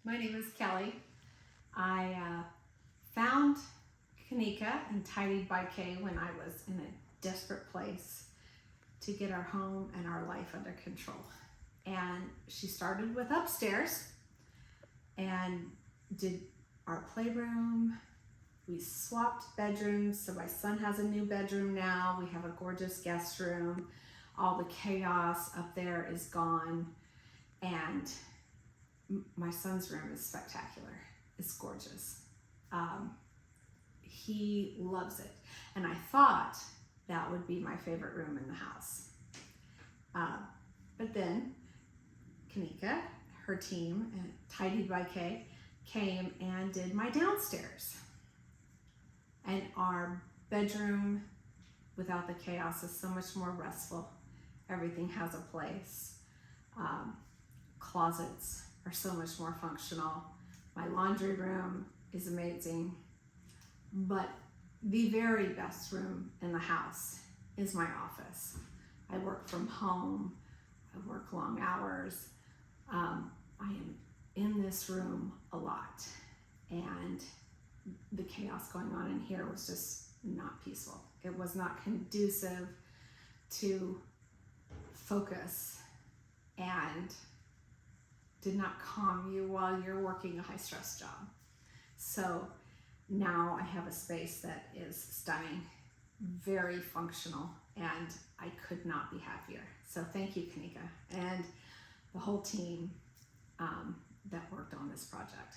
My name is Kelly. I found Kenika and Tidied by Kay when I was in a desperate place to get our home and our life under control. And she started with upstairs and did our playroom. We swapped bedrooms, so my son has a new bedroom now. We have a gorgeous guest room. All the chaos up there is gone, and my son's room is spectacular. It's gorgeous. He loves it, and I thought that would be my favorite room in the house. But then Kenika, her team, and Tidied by Kay, came and did my downstairs. And our bedroom without the chaos is so much more restful. Everything has a place. Closets are so much more functional. My laundry room is amazing. But the very best room in the house is my office. I work from home. I work long hours. I am in this room a lot. And the chaos going on in here was just not peaceful. It was not conducive to focus and did not calm you while you're working a high-stress job. So now I have a space that is stunning, very functional, and I could not be happier. So thank you, Kenika, and the whole team that worked on this project.